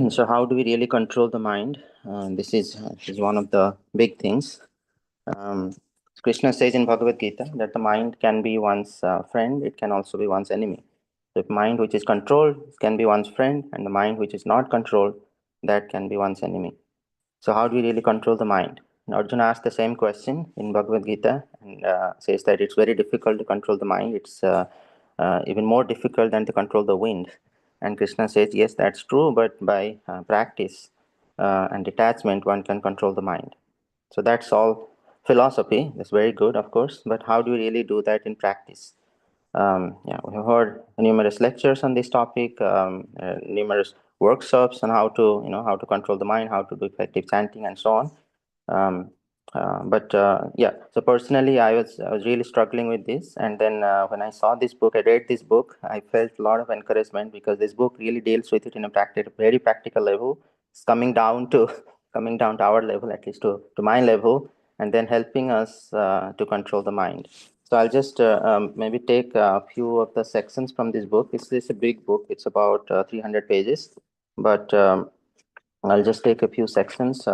So how do we really control the mind? This is one of the big things. Um, Krishna says in Bhagavad Gita that the mind can be one's friend, it can also be one's enemy. The mind which is controlled can be one's friend, and the mind which is not controlled, that can be one's enemy. So how do we really control the mind? And Arjuna asked the same question in Bhagavad Gita and says that it's very difficult to control the mind. It's even more difficult than to control the wind. And Krishna says, yes, that's true, but by practice and detachment, one can control the mind. So that's all philosophy. That's very good, of course, but how do we really do that in practice? Yeah, we have heard numerous lectures on this topic, numerous workshops on how to control the mind, how to do effective chanting, and so on. Um, but yeah, so personally, I was really struggling with this, and then when I saw this book, I read this book, I felt a lot of encouragement because this book really deals with it in a very practical level. It's coming down to coming down to our level, at least to my level, and then helping us to control the mind. So I'll just maybe take a few of the sections from this book. It's a big book. It's about 300 pages, but I'll just take a few sections.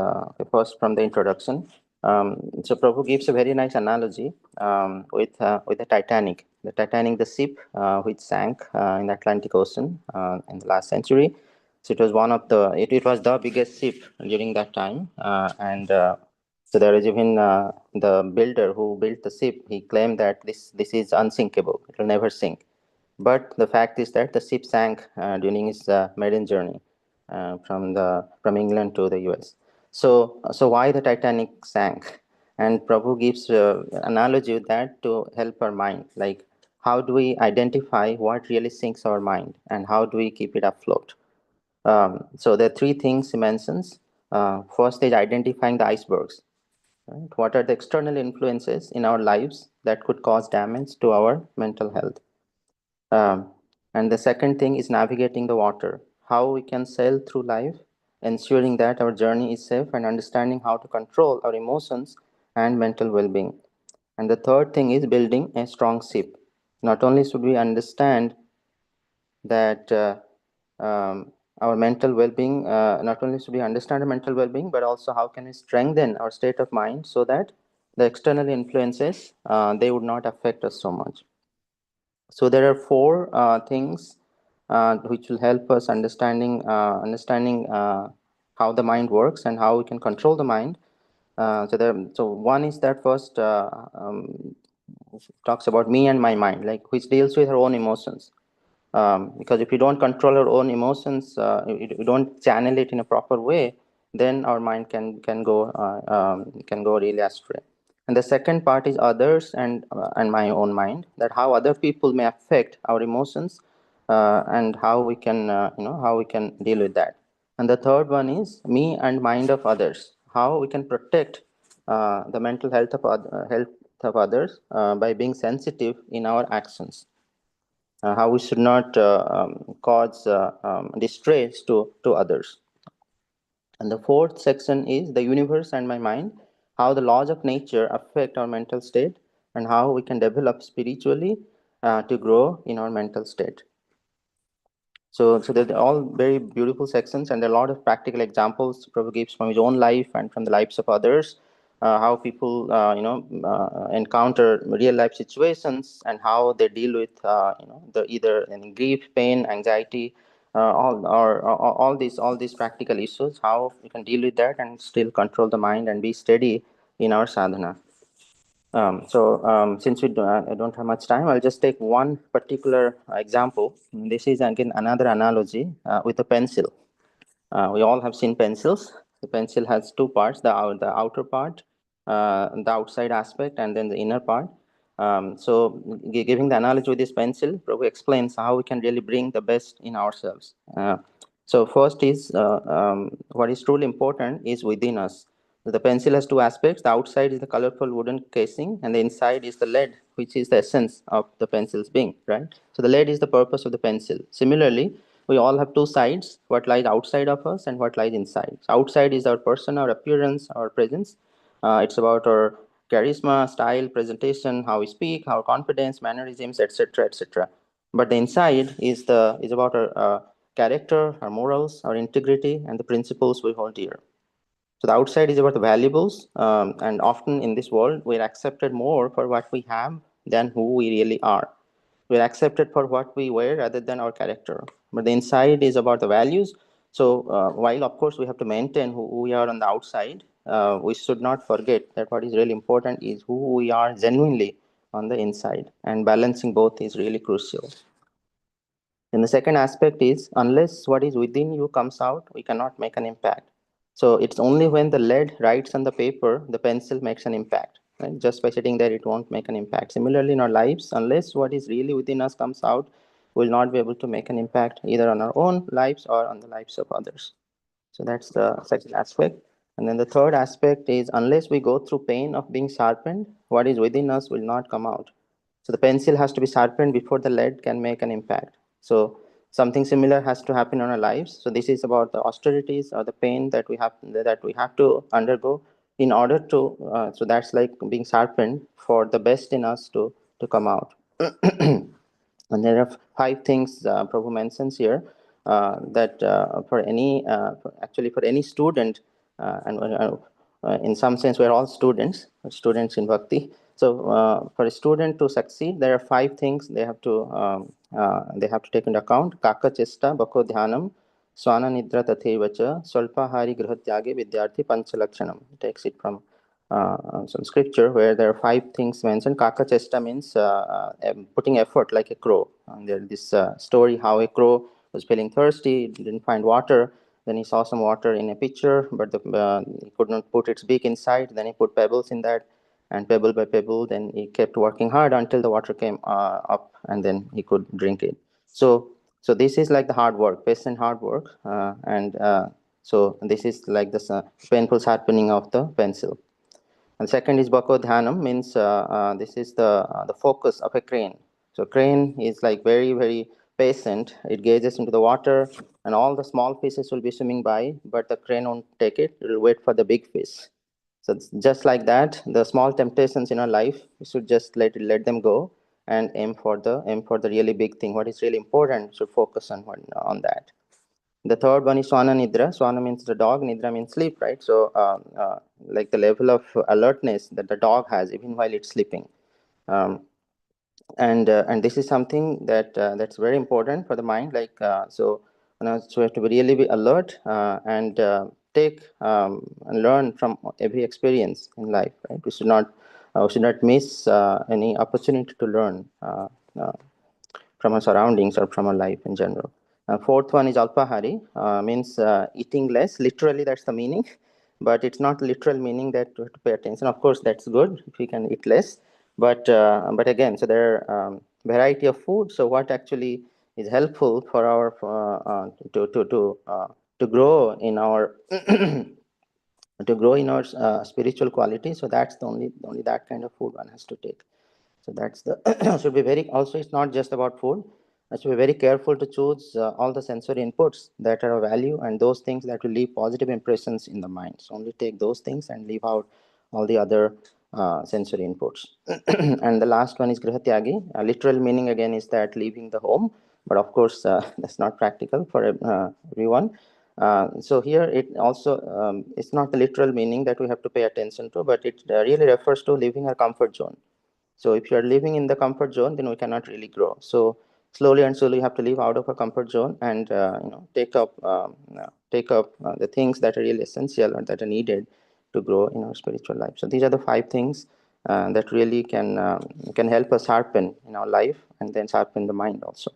First, from the introduction. So Prabhu gives a very nice analogy with the Titanic. The Titanic, the ship which sank in the Atlantic Ocean in the last century. So it was it was the biggest ship during that time, and so there is even the builder who built the ship. He claimed that this is unsinkable; it will never sink. But the fact is that the ship sank during his maiden journey from England to the US. So why the Titanic sank? And Prabhu gives analogy with that to help our mind. Like, how do we identify what really sinks our mind, and how do we keep it afloat? So there are three things he mentions. First is identifying the icebergs. Right? What are the external influences in our lives that could cause damage to our mental health? Um, and the second thing is navigating the water, how we can sail through life, ensuring that our journey is safe and understanding how to control our emotions and mental well being. And the third thing is building a strong ship. Not only should we understand that our mental well being, not only should we understand our mental well being, but also how can we strengthen our state of mind so that the external influences they would not affect us so much. So there are four things which will help us understanding how the mind works and how we can control the mind. So one is that first talks about me and my mind, like which deals with our own emotions. Because if we don't control our own emotions, we don't channel it in a proper way, then our mind can go really astray. And the second part is others and my own mind, that how other people may affect our emotions, and how we can how we can deal with that. And the third one is me and mind of others, how we can protect the mental health of others by being sensitive in our actions, how we should not cause distress to others. And the fourth section is the universe and my mind, how the laws of nature affect our mental state and how we can develop spiritually to grow in our mental state. So they're all very beautiful sections, and there are a lot of practical examples Prabhu gives from his own life and from the lives of others, how people encounter real life situations and how they deal with the either any grief, pain, anxiety, all these practical issues, how we can deal with that and still control the mind and be steady in our sadhana. Since I don't have much time, I'll just take one particular example. This is again another analogy with a pencil. We all have seen pencils. The pencil has two parts: the outer part, the outside aspect, and then the inner part. Giving the analogy with this pencil, Prabhu explains how we can really bring the best in ourselves. So first is what is truly important is within us. The pencil has two aspects. The outside is the colorful wooden casing, and the inside is the lead, which is the essence of the pencil's being, right? So the lead is the purpose of the pencil. Similarly, we all have two sides, what lies outside of us and what lies inside. So outside is our person, our appearance, our presence. It's about our charisma, style, presentation, how we speak, our confidence, mannerisms, etc., etc. But the inside is about our character, our morals, our integrity, and the principles we hold dear. So the outside is about the valuables, and often in this world, we're accepted more for what we have than who we really are. We're accepted for what we wear rather than our character. But the inside is about the values. So while of course we have to maintain who we are on the outside, we should not forget that what is really important is who we are genuinely on the inside, and balancing both is really crucial. And the second aspect is, unless what is within you comes out, we cannot make an impact. So it's only when the lead writes on the paper, the pencil makes an impact. Right? Just by sitting there, it won't make an impact. Similarly, in our lives, unless what is really within us comes out, we'll not be able to make an impact either on our own lives or on the lives of others. So that's the second aspect. And then the third aspect is, unless we go through pain of being sharpened, what is within us will not come out. So the pencil has to be sharpened before the lead can make an impact. So something similar has to happen in our lives. So this is about the austerities or the pain that we have to undergo in order to. So that's like being sharpened for the best in us to come out. And there are five things Prabhu mentions here that for any, actually for any student, and in some sense we're all students in bhakti. So for a student to succeed, there are five things they have to take into account. Kaka chesta bako dhyanam swana nidra tathevacha swalpahari grihatyage vidyarthi panchalakshanam. Takes it from some scripture where there are five things mentioned. Kaka chesta means putting effort like a crow. And there's this story how a crow was feeling thirsty, didn't find water. Then he saw some water in a pitcher, but he could not put its beak inside. Then he put pebbles in that, and pebble by pebble, then he kept working hard until the water came up, and then he could drink it. So this is like the hard work, patient hard work, and so this is like the painful sharpening of the pencil. And second is Bhako Dhyanam, means this is the focus of a crane. So crane is like very, very patient. It gazes into the water, and all the small fishes will be swimming by, but the crane won't take it. It will wait for the big fish. So it's just like that, the small temptations in our life, we should just let them go and aim for the really big thing. What is really important, should focus on that. The third one is Swana Nidra. Swana means the dog, Nidra means sleep, right? So, like the level of alertness that the dog has even while it's sleeping. Um, and this is something that's very important for the mind. Like, so we have to really be alert and take and learn from every experience in life, right? We should not miss any opportunity to learn. From our surroundings or from our life in general. Fourth one is Alpahari, means eating less. Literally, that's the meaning, but it's not literal meaning that we have to pay attention. Of course, that's good if we can eat less, but again, so there are variety of food. So what actually is helpful for our to grow in our spiritual quality. So that's the only that kind of food one has to take. So that's the should be very, also it's not just about food. I should be very careful to choose all the sensory inputs that are of value and those things that will leave positive impressions in the mind. So only take those things and leave out all the other sensory inputs. And the last one is grihatyagi. Literal meaning again is that leaving the home, but of course that's not practical for everyone. So here it also it's not the literal meaning that we have to pay attention to, but it really refers to leaving our comfort zone. So if you are living in the comfort zone, then we cannot really grow. So slowly and slowly, you have to live out of a comfort zone and take up the things that are really essential or that are needed to grow in our spiritual life. So these are the five things that really can help us sharpen in our life and then sharpen the mind also.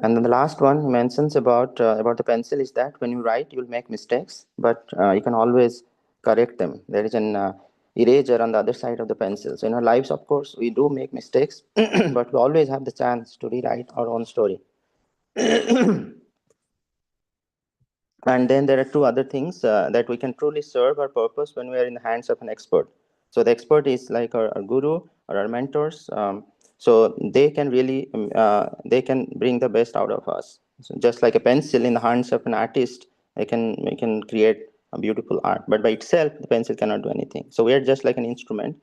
And then the last one he mentions about the pencil is that when you write, you'll make mistakes, but you can always correct them. There is an eraser on the other side of the pencil. So in our lives, of course, we do make mistakes, but we always have the chance to rewrite our own story. And then there are two other things that we can truly serve our purpose when we are in the hands of an expert. So the expert is like our guru or our mentors. So they can really they can bring the best out of us. So just like a pencil in the hands of an artist, they can create a beautiful art. But by itself, the pencil cannot do anything. So we are just like an instrument.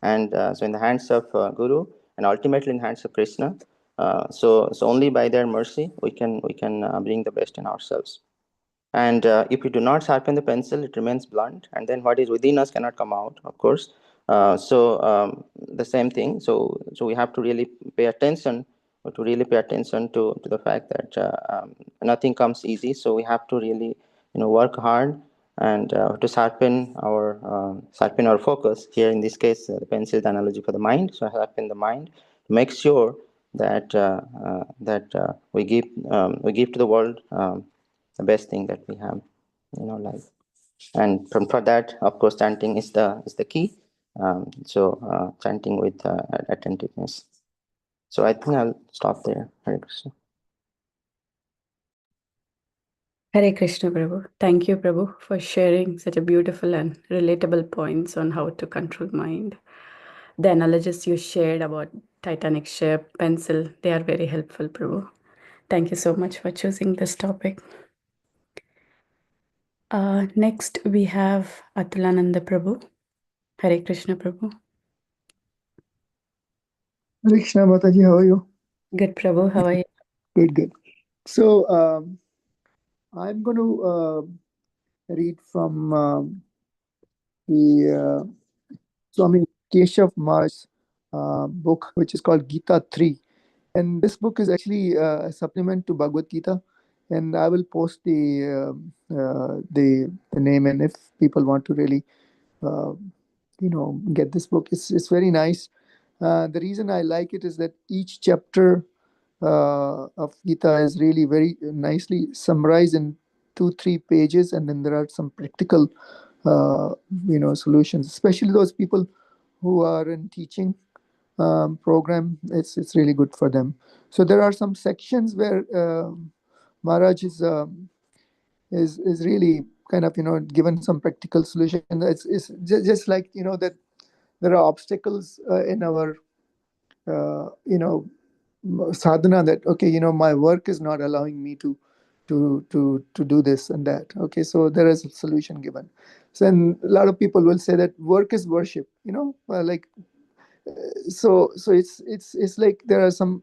And so in the hands of guru and ultimately in the hands of Krishna, So only by their mercy we can bring the best in ourselves. And if we do not sharpen the pencil, it remains blunt, and then what is within us cannot come out, of course. So the same thing. So we have to really pay attention, or to really pay attention to the fact that nothing comes easy. So we have to really, work hard, and to sharpen our focus. Here in this case, the pencil is the analogy for the mind. So sharpen the mind to make sure that we give to the world the best thing that we have in our life. And for that, of course, chanting is the key. So chanting with attentiveness. So I think I'll stop there. Hare Krishna. Hare Krishna, Prabhu. Thank you, Prabhu, for sharing such a beautiful and relatable points on how to control mind. The analogies you shared about Titanic ship, pencil, they are very helpful, Prabhu. Thank you so much for choosing this topic. Next, we have Atulananda Prabhu. Hare Krishna, Prabhu. Hare Krishna Mataji, how are you? Good, Prabhu. How are you? Good, good. So I'm going to read from the Swami Keshav Maharaj's book, which is called Gita 3. And this book is actually a supplement to Bhagavad Gita. And I will post the name. And if people want to really, get this book, it's very nice. The reason I like it is that each chapter of Gita is really very nicely summarized in 2-3 pages, and then there are some practical, solutions, especially those people who are in teaching program. It's really good for them. So there are some sections where Maharaj is really kind of given some practical solution. It's just like that there are obstacles in our sadhana, that okay, my work is not allowing me to do this and that. Okay, so there is a solution given. So, and a lot of people will say that work is worship, like so it's like there are some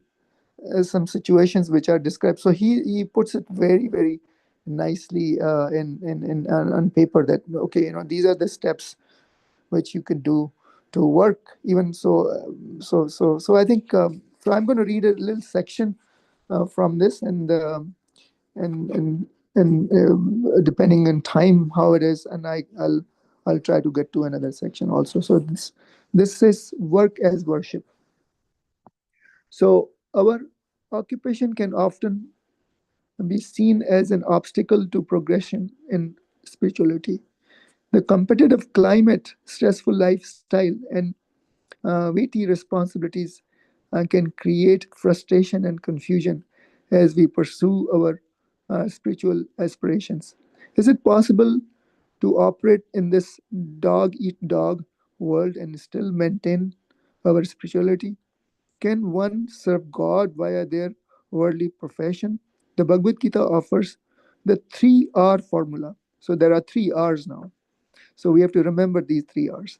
situations which are described. So he puts it very, very nicely in on paper, that okay, these are the steps which you could do to work. Even so I think so I'm going to read a little section from this, and depending on time how it is, and I'll try to get to another section also. So this is work as worship. So our occupation can often be seen as an obstacle to progression in spirituality. The competitive climate, stressful lifestyle, and weighty responsibilities can create frustration and confusion as we pursue our spiritual aspirations. Is it possible to operate in this dog eat dog world and still maintain our spirituality? Can one serve God via their worldly profession? The Bhagavad Gita offers the 3R formula. So there are 3 R's now. So we have to remember these 3 R's.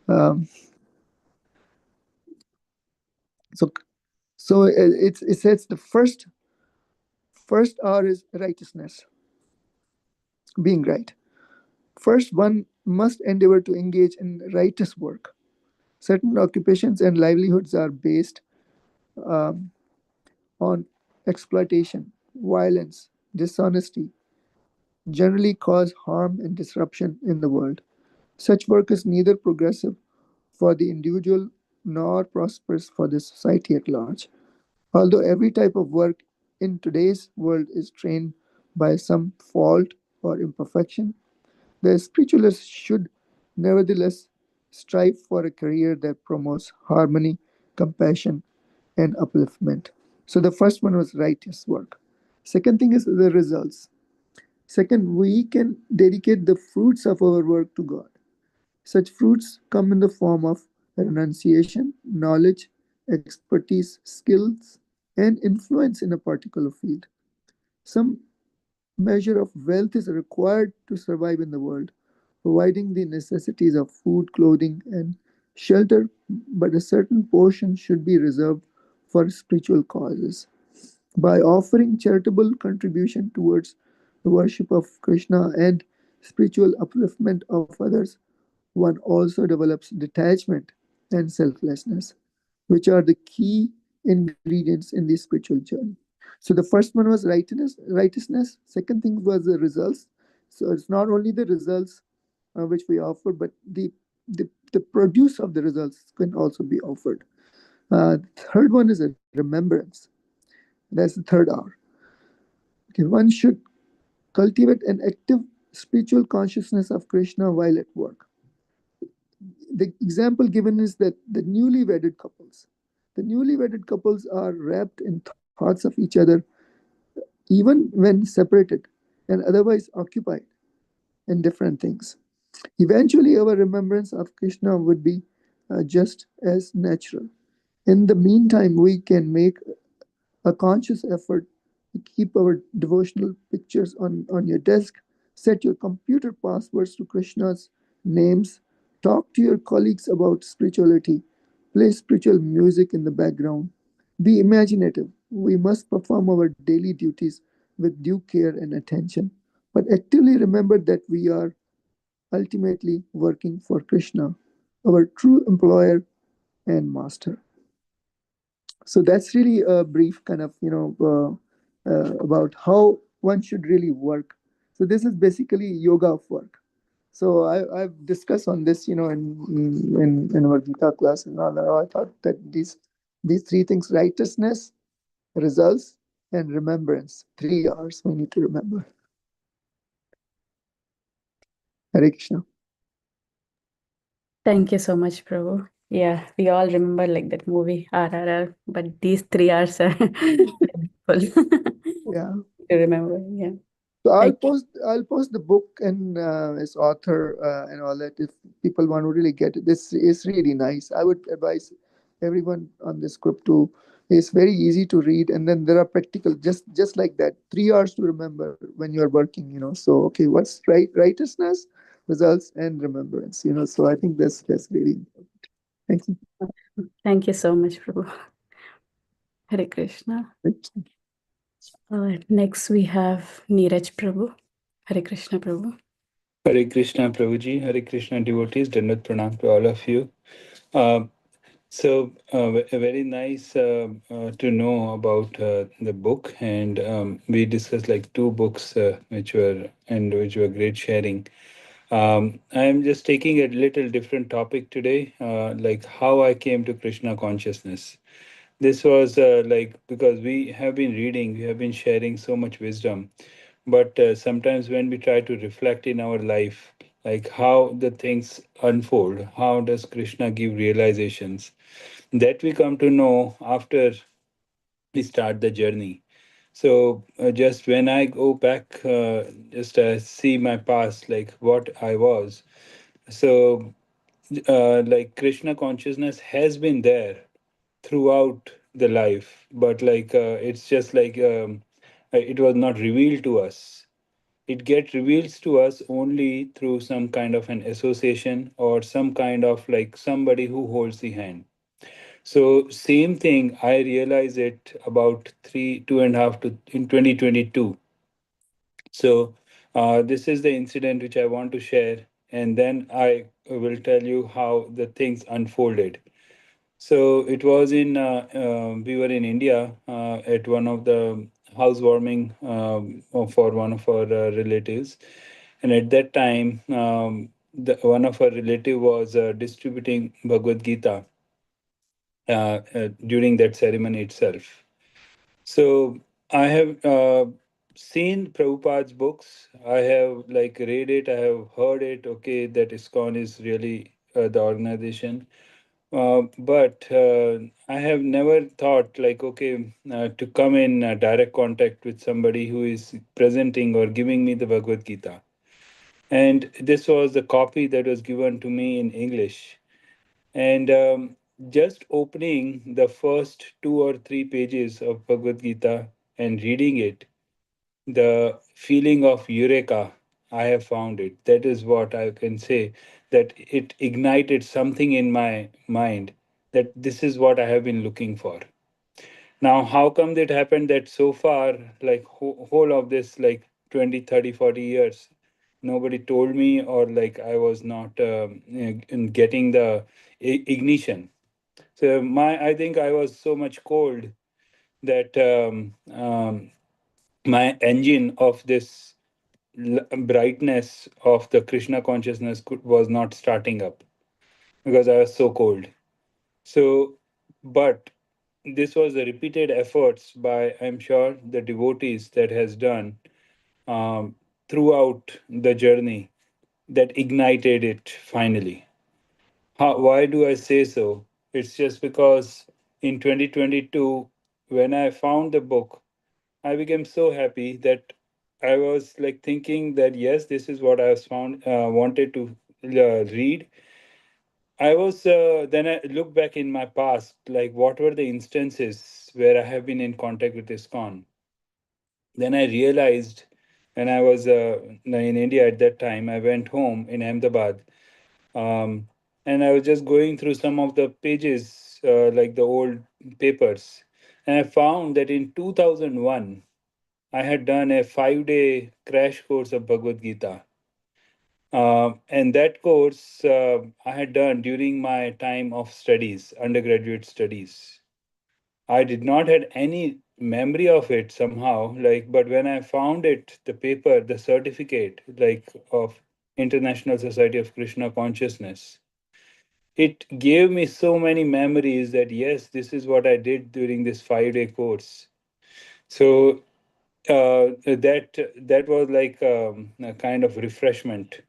Um, so it says the first R is righteousness, being right. First, one must endeavor to engage in righteous work. Certain occupations and livelihoods are based um, on exploitation, violence, dishonesty, generally cause harm and disruption in the world. Such work is neither progressive for the individual nor prosperous for the society at large. Although every type of work in today's world is trained by some fault or imperfection, the spiritualist should nevertheless strive for a career that promotes harmony, compassion, and upliftment. So the first one was righteous work. Second thing is the results. Second, we can dedicate the fruits of our work to God. Such fruits come in the form of renunciation, knowledge, expertise, skills, and influence in a particular field. Some measure of wealth is required to survive in the world, providing the necessities of food, clothing, and shelter, but a certain portion should be reserved for spiritual causes. By offering charitable contribution towards the worship of Krishna and spiritual upliftment of others, one also develops detachment and selflessness, which are the key ingredients in the spiritual journey. So the first one was righteousness. Second thing was the results. So it's not only the results which we offer, but the produce of the results can also be offered. Third one is a remembrance. That's the third R. Okay, one should cultivate an active spiritual consciousness of Krishna while at work. The example given is that the newly wedded couples are wrapped in thoughts of each other even when separated and otherwise occupied in different things. Eventually, our remembrance of Krishna would be just as natural. In the meantime, we can make a conscious effort to keep our devotional pictures on your desk, set your computer passwords to Krishna's names, talk to your colleagues about spirituality, play spiritual music in the background. Be imaginative. We must perform our daily duties with due care and attention, but actively remember that we are ultimately working for Krishna, our true employer and master. So that's really a brief kind of about how one should really work. So this is basically yoga of work. So I've discussed on this, in our Gita class and all. I thought that these three things: righteousness, results, and remembrance. Three R's we need to remember. Hare Krishna. Thank you so much, Prabhu. Yeah, we all remember like that movie RRR, but these 3 hours are beautiful Yeah. to remember. Yeah. So I'll Thank you. post the book and its author and all that if people want to really get it. This is really nice. I would advise everyone on this group to. It's very easy to read, and then there are practical, just like that. 3 hours to remember when you are working. So okay, what's righteousness, results, and remembrance. So I think that's really important. Thank you. Thank you so much, Prabhu. Hare Krishna. Next, we have Neeraj Prabhu. Hare Krishna, Prabhu. Hare Krishna, Prabhuji. Hare Krishna, devotees. Dandat pranam to all of you. Uh, very nice to know about the book, and we discussed like two books which were great sharing. I'm just taking a little different topic today, like how I came to Krishna consciousness. This was like because we have been reading, we have been sharing so much wisdom, but sometimes when we try to reflect in our life, like how the things unfold, how does Krishna give realizations, that we come to know after we start the journey. So just when I go back, just see my past, like what I was. So like Krishna consciousness has been there throughout the life, but like it's just like it was not revealed to us. It get revealed to us only through some kind of an association or some kind of like somebody who holds the hand. So same thing, I realized it about three, two and a half to in 2022. So this is the incident which I want to share, and then I will tell you how the things unfolded. So it was we were in India at one of the housewarming for one of our relatives. And at that time, one of our relative was distributing Bhagavad Gita during that ceremony itself. So I have seen Prabhupada's books. I have like read it. I have heard it. Okay, that ISKCON is really the organization. But I have never thought like, okay, to come in direct contact with somebody who is presenting or giving me the Bhagavad Gita. And this was the copy that was given to me in English. And just opening the first two or three pages of Bhagavad Gita and reading it, the feeling of eureka, I have found it. That is what I can say, that it ignited something in my mind that this is what I have been looking for. Now, how come it happened that so far, like whole of this, like 20, 30, 40 years, nobody told me, or like I was not in getting the ignition. So I think I was so much cold that my engine of this brightness of the Krishna consciousness was not starting up because I was so cold. So, but this was the repeated efforts by, I'm sure, the devotees that has done throughout the journey that ignited it finally. Why do I say so? It's just because in 2022, when I found the book, I became so happy that I was like thinking that yes, this is what I was found wanted to read. I was then I look back in my past, like what were the instances where I have been in contact with ISKCON. Then I realized when I was in India at that time, I went home in Ahmedabad, um, and I was just going through some of the pages, like the old papers, and I found that in 2001 I had done a 5 day crash course of Bhagavad Gita. And that course I had done during my time of studies, undergraduate studies. I did not had any memory of it somehow, like, but when I found it, the paper, the certificate, like of International Society of Krishna Consciousness, it gave me so many memories that yes, this is what I did during this 5 day course. So that was like a kind of refreshment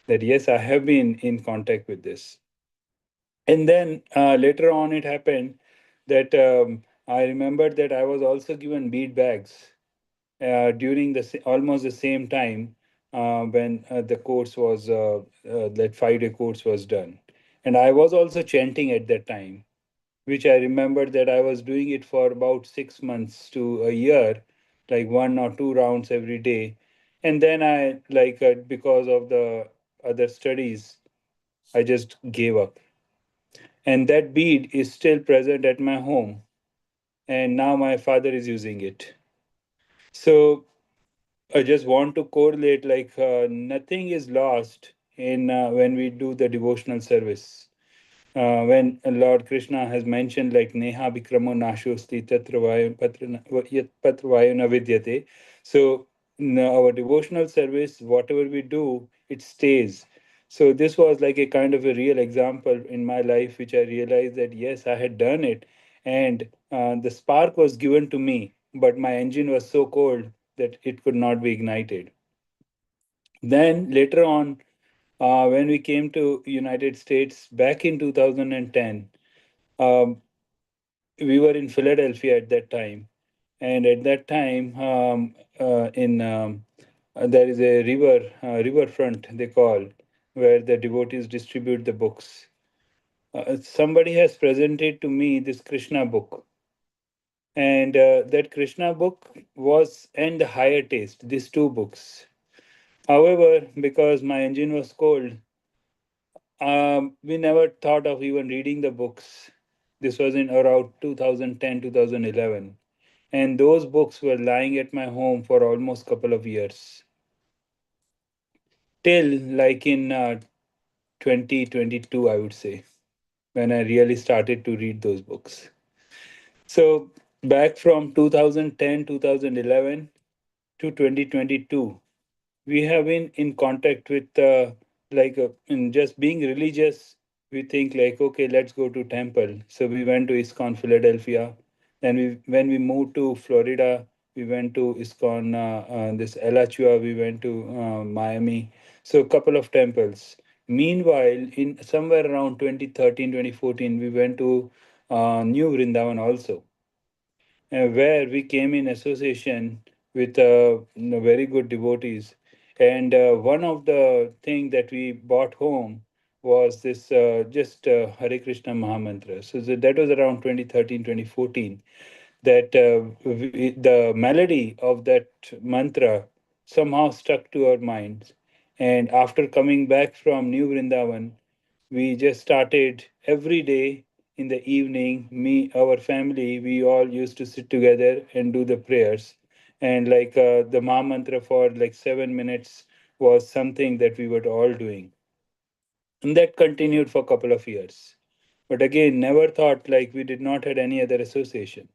that yes, I have been in contact with this. And then later on, it happened that I remembered that I was also given bead bags during almost the same time when the course was that 5 day course was done, and I was also chanting at that time, which I remembered that I was doing it for about 6 months to a year, like 1 or 2 rounds every day. And then I, like, because of the other studies, I just gave up. And that bead is still present at my home. And now my father is using it. So I just want to correlate like nothing is lost in when we do the devotional service. When Lord Krishna has mentioned like Neha Vikramo Nashosti Tatra Patra Vayuna Vidyate. So our devotional service, whatever we do, it stays. So this was like a kind of a real example in my life, which I realized that yes, I had done it, and the spark was given to me, but my engine was so cold that it could not be ignited. Then later on, when we came to United States back in 2010, um, we were in Philadelphia at that time, and at that time, in there is a riverfront they call, where the devotees distribute the books. Somebody has presented to me this Krishna book, and that Krishna book was and the higher taste. These two books. However, because my engine was cold, we never thought of even reading the books. This was in around 2010, 2011. And those books were lying at my home for almost couple of years. Till like in 2022, I would say, when I really started to read those books. So back from 2010, 2011 to 2022, we have been in contact with like in just being religious. We think like, okay, let's go to temple. So we went to ISKCON Philadelphia. Then when we moved to Florida, we went to ISKCON this Alachua. We went to Miami. So a couple of temples. Meanwhile, in somewhere around 2013, 2014, we went to New Vrindavan also, where we came in association with very good devotees. And one of the thing that we brought home was this just Hare Krishna Mahamantra. So that was around 2013, 2014. That the melody of that mantra somehow stuck to our minds. And after coming back from New Vrindavan, we just started every day in the evening, our family, we all used to sit together and do the prayers. And like the Ma Mantra for like 7 minutes was something that we were all doing. And that continued for a couple of years. But again, never thought like we did not had any other association.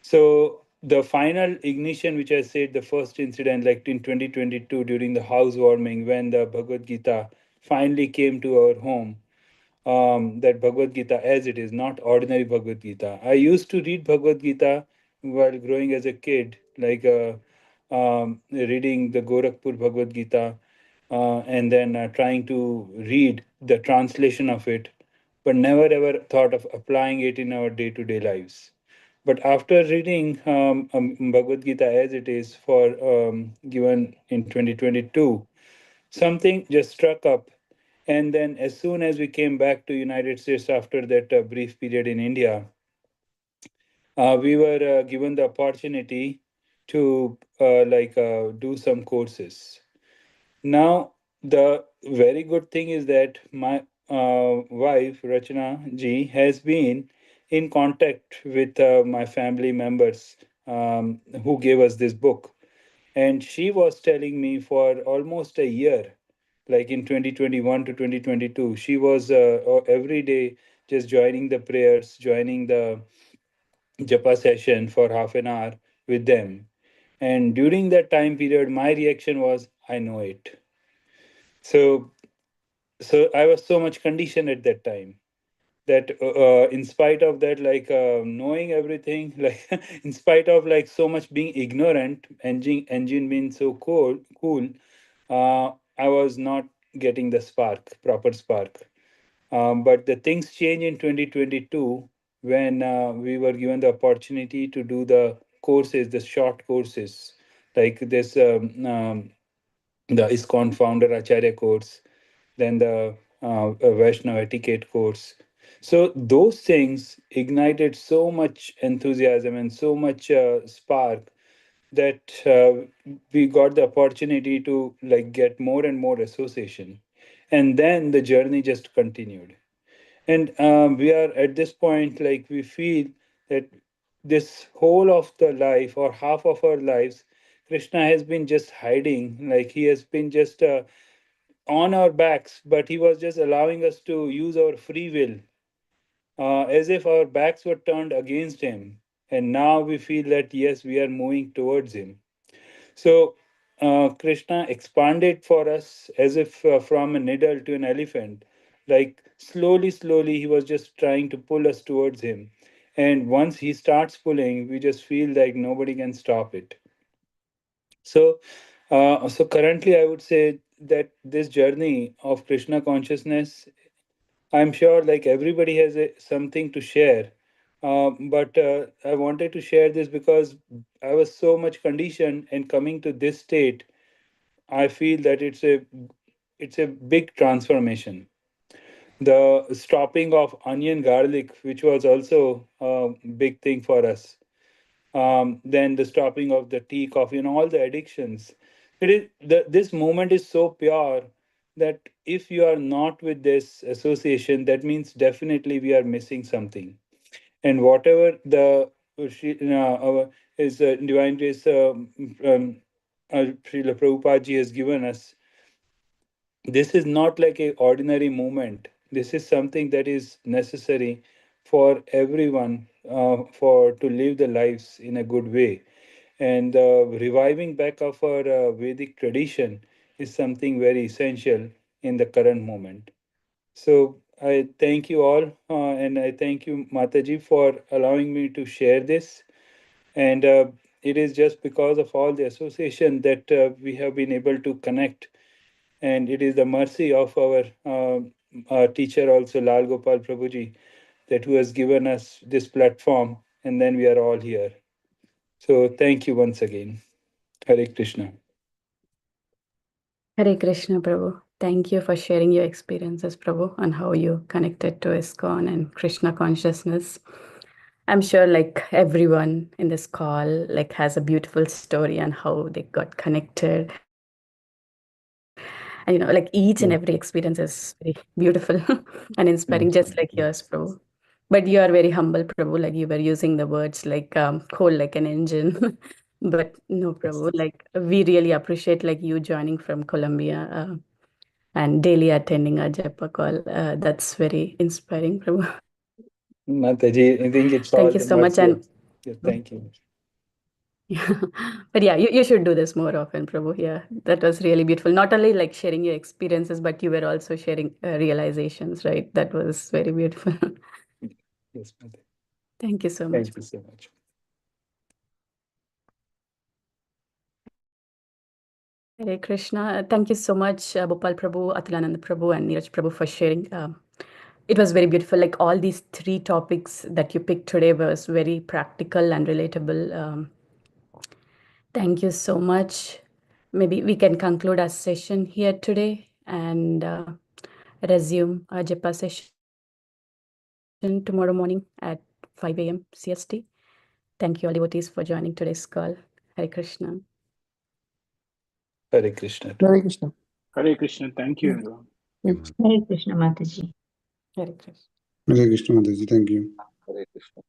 So the final ignition, which I said, the first incident, like in 2022 during the housewarming, when the Bhagavad Gita finally came to our home, that Bhagavad Gita as it is, not ordinary Bhagavad Gita. I used to read Bhagavad Gita while growing as a kid, like reading the Gorakhpur Bhagavad Gita, and then trying to read the translation of it, but never ever thought of applying it in our day to day lives. But after reading Bhagavad Gita as it is for given in 2022, something just struck up. And then as soon as we came back to United States after that brief period in India, we were given the opportunity to do some courses. Now, the very good thing is that my wife, Rachana ji, has been in contact with my family members who gave us this book. And she was telling me for almost a year, like in 2021 to 2022, she was every day just joining the prayers, joining the Japa session for half an hour with them. And during that time period, my reaction was, I know it. So so I was so much conditioned at that time that in spite of that, like knowing everything, like in spite of like so much being ignorant, engine being so cool, I was not getting the proper spark. But the things change in 2022 when we were given the opportunity to do the courses, the short courses, like this the ISKCON founder Acharya course, then the Vaishnava etiquette course. So those things ignited so much enthusiasm and so much spark that we got the opportunity to like get more and more association, and then the journey just continued. And we are at this point like we feel that this whole of the life or half of our lives, Krishna has been just hiding, like he has been just on our backs, but he was just allowing us to use our free will, as if our backs were turned against him. And now we feel that yes, we are moving towards him. So Krishna expanded for us as if from a needle to an elephant. Like slowly, slowly, he was just trying to pull us towards him. And once he starts pulling, we just feel like nobody can stop it. So currently, I would say that this journey of Krishna consciousness, I'm sure like everybody has something to share. But I wanted to share this because I was so much conditioned, and coming to this state, I feel that it's a big transformation. The stopping of onion garlic, which was also a big thing for us, then the stopping of the tea, coffee, and all the addictions. This moment is so pure that if you are not with this association, that means definitely we are missing something. And whatever the his divine grace, Srila Prabhupada ji has given us, this is not like a ordinary moment. This is something that is necessary for everyone for to live the lives in a good way. And reviving back of our Vedic tradition is something very essential in the current moment. So I thank you all, and I thank you, Mataji, for allowing me to share this. And it is just because of all the association that we have been able to connect, and it is the mercy of our teacher also, Lal Gopal Prabhuji, that who has given us this platform, and then we are all here. So thank you once again. Hare Krishna. Hare Krishna, Prabhu. Thank you for sharing your experiences, Prabhu, on how you connected to ISKCON and Krishna consciousness. I'm sure like everyone in this call like has a beautiful story on how they got connected. And like each and every experience is very beautiful and inspiring, just like yours, Prabhu. But you are very humble, Prabhu. Like you were using the words like cold like an engine. But no, Prabhu. Like we really appreciate like you joining from Colombia and daily attending our Japa call. That's very inspiring, Prabhu. Mataji, I think it's Thank all you the so much. mercy. And Yeah, thank you. but yeah, you should do this more often, Prabhu. Yeah, that was really beautiful. Not only like sharing your experiences, but you were also sharing realizations, right? That was very beautiful. Yes, Mataji. Thank you so much. Thank you so much. Hare Krishna. Thank you so much, Bhopal Prabhu, Atulananda Prabhu, and Neeraj Prabhu for sharing. It was very beautiful. Like all these three topics that you picked today was very practical and relatable. Thank you so much. Maybe we can conclude our session here today and resume our Japa session tomorrow morning at 5 a.m. CST. Thank you all devotees for joining today's call. Hare Krishna. Hare Krishna. Hare Krishna. Hare Krishna. Thank you, Yeah. everyone. Thanks. Hare Krishna, Mataji. Hare Krishna. Hare Krishna, Mataji. Thank you. Hare Krishna.